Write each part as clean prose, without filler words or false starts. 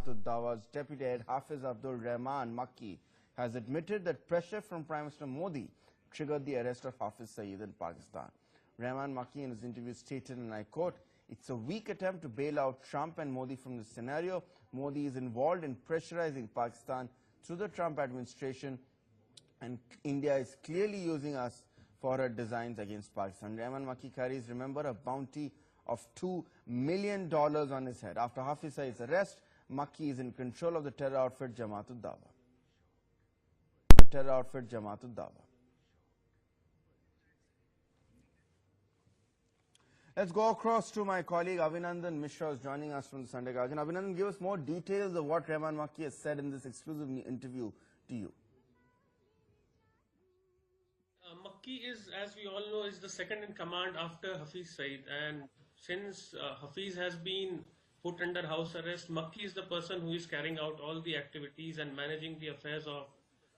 Jamaat-UD-Dawa's deputy head Hafiz Abdul Rahman Makki has admitted that pressure from Prime Minister Modi triggered the arrest of Hafiz Saeed in Pakistan. Rahman Makki in his interview stated, and I quote, "It's a weak attempt to bail out Trump and Modi from this scenario. Modi is involved in pressurizing Pakistan through the Trump administration, and India is clearly using us for her designs against Pakistan." Rahman Makki carries, remember, a bounty of $2 million on his head. After Hafiz Saeed's arrest, Makki is in control of the terror outfit Jamaat-UD-Dawa. Let's go across to my colleague Abhinandan Mishra, who is joining us from the Sunday Guardian. Abhinandan, give us more details of what Rahman Makki has said in this exclusive interview to you. Makki is, as we all know, is the second in command after Hafiz Saeed, and since Hafiz has been put under house arrest, Makki is the person who is carrying out all the activities and managing the affairs of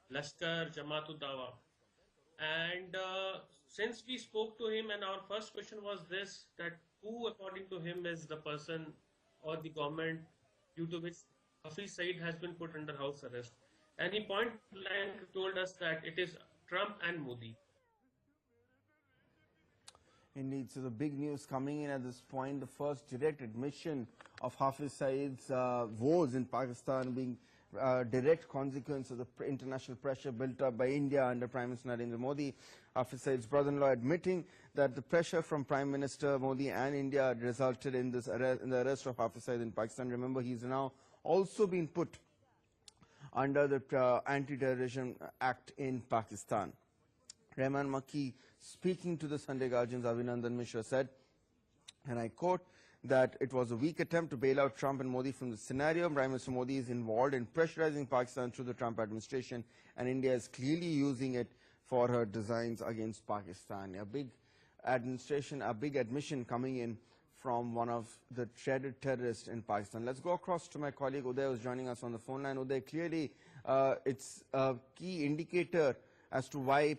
Laskar, Jamaat-UD-Dawa. And since we spoke to him, and our first question was this, that who according to him is the person or the government due to which Hafiz Saeed has been put under house arrest. And he point blank told us that it is Trump and Modi. Indeed, so the big news coming in at this point, the first direct admission of Hafiz Saeed's woes in Pakistan being direct consequence of the international pressure built up by India under Prime Minister Narendra Modi. Hafiz Saeed's brother-in-law admitting that the pressure from Prime Minister Modi and India resulted in this arrest, in the arrest of Hafiz Saeed in Pakistan. Remember, he's now also been put under the Anti-Terrorism Act in Pakistan. Rahman Makki, speaking to the Sunday Guardian's Abhinandan Mishra, said, and I quote, that it was a weak attempt to bail out Trump and Modi from the scenario. Prime Minister Modi is involved in pressurizing Pakistan through the Trump administration, and India is clearly using it for her designs against Pakistan. A big admission coming in from one of the dreaded terrorists in Pakistan. Let's go across to my colleague Uday, who's joining us on the phone line. Uday, clearly it's a key indicator as to why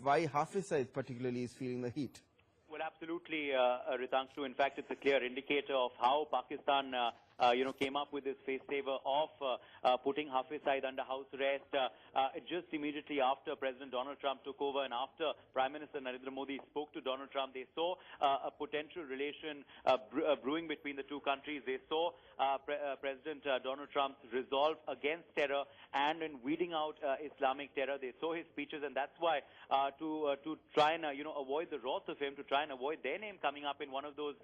why Hafiz Saeed particularly is feeling the heat. Well, absolutely, Ritangshu. In fact, it's a clear indicator of how Pakistan came up with this face saver of putting Hafiz Saeed under house arrest just immediately after President Donald Trump took over, and after Prime Minister Narendra Modi spoke to Donald Trump. They saw a potential relation brewing between the two countries. They saw President Donald Trump's resolve against terror and in weeding out Islamic terror. They saw his speeches, and that's why to try and avoid the wrath of him, to try and avoid their name coming up in one of those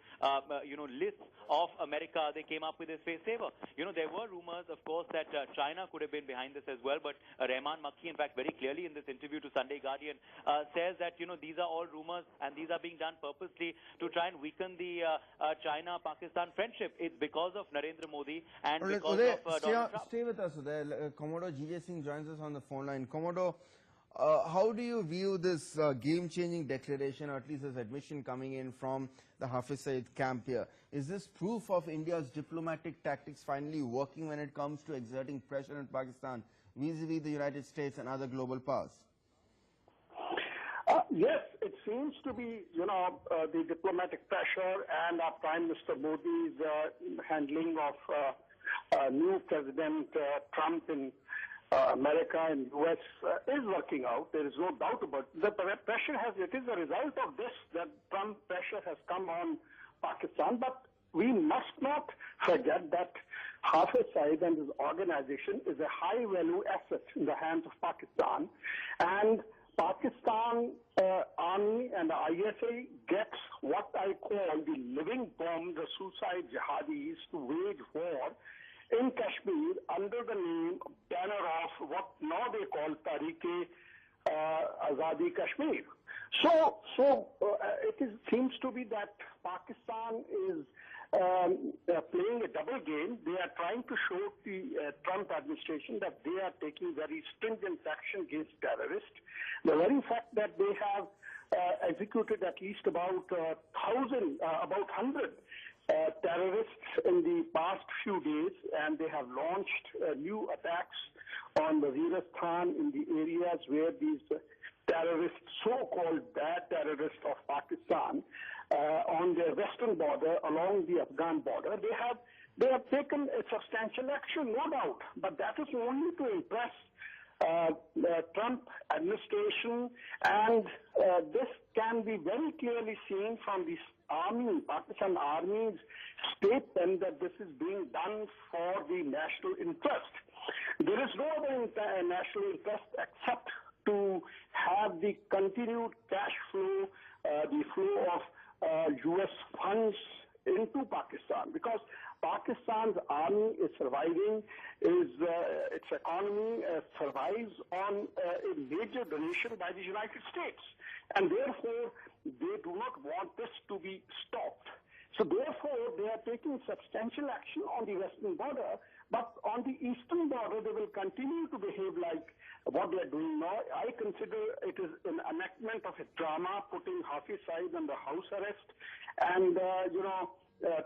lists of America, they came up with this face saver. There were rumors, of course, that China could have been behind this as well, but Rahman Makki, in fact, very clearly in this interview to Sunday Guardian, says that these are all rumors and these are being done purposely to try and weaken the China-Pakistan friendship. It's because of Narendra Modi and because of Donald Trump. Stay with us, Uday. Commodore G.J. Singh joins us on the phone line. Commodore, how do you view this game-changing declaration, or at least this admission coming in from the Hafiz Saeed camp here? Is this proof of India's diplomatic tactics finally working when it comes to exerting pressure on Pakistan vis-a-vis the United States and other global powers? Yes, it seems to be, the diplomatic pressure and Prime Minister Modi's handling of new President Trump in America and US is working out. There is no doubt about it. The pressure it is a result of this that Trump pressure has come on Pakistan, but we must not forget that Hafiz Saeed and his organization is a high-value asset in the hands of Pakistan, and Pakistan Army and the ISA gets what I call the living bomb, the suicide jihadis, to wage war in Kashmir under the name, banner of what now they call Tariq Azadi Kashmir. So it seems to be that Pakistan is playing a double game. They are trying to show the Trump administration that they are taking very stringent action against terrorists. The very fact that they have executed at least about 100 terrorists in the past few days, and they have launched new attacks on the Waziristan in the areas where these terrorists, so-called bad terrorists of Pakistan, on their western border, along the Afghan border, they have they have taken a substantial action, no doubt, but that is only to impress the Trump administration, and this can be very clearly seen from the army, Pakistan Army's statement that this is being done for the national interest. There is no other national interest except to have the continued cash flow, the flow of U.S. funds into Pakistan, because Pakistan's army is surviving, its economy survives on a major donation by the United States, and therefore they do not want this to be stopped. So therefore they are taking substantial action on the western border, but on the eastern border they will continue to behave like what they are doing now. I consider it is an enactment of a drama, putting Hafiz Saeed under house arrest and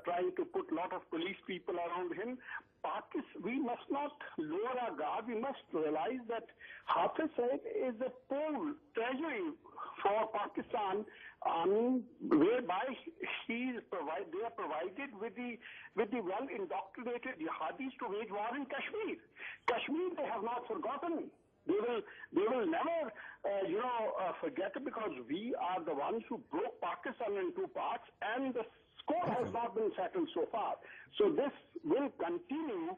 trying to put a lot of police people around him. We must not lower our guard. We must realize that Hafiz Saeed is a pool treasury for Pakistan Army, whereby they are provided with the well-indoctrinated jihadis to wage war in Kashmir. Kashmir they have not forgotten. They will never, forget it, because we are the ones who broke Pakistan in two parts, and the score has not been settled so far. So this will continue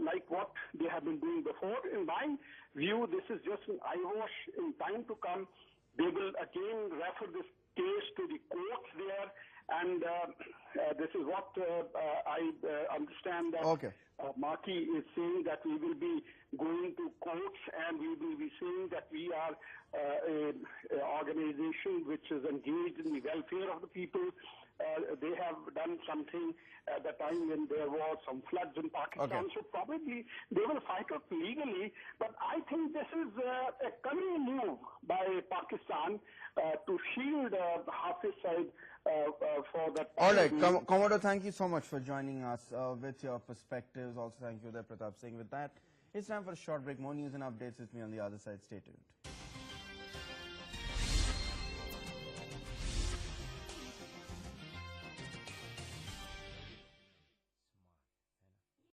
like what they have been doing before. In my view, this is just an eyewash. In time to come, they will again refer this case to the courts there, and this is what I understand that Maki is saying, that we will be going to courts and we will be saying that we are an organization which is engaged in the welfare of the people. They have done something at the time when there was some floods in Pakistan, so probably they will fight it legally. But I think this is a cunning move by Pakistan to shield Hafiz Saeed for that. All right, Commodore, thank you so much for joining us with your perspectives. Also, thank you, Pratap Singh. With that, it's time for a short break. More news and updates with me on the other side. Stay tuned.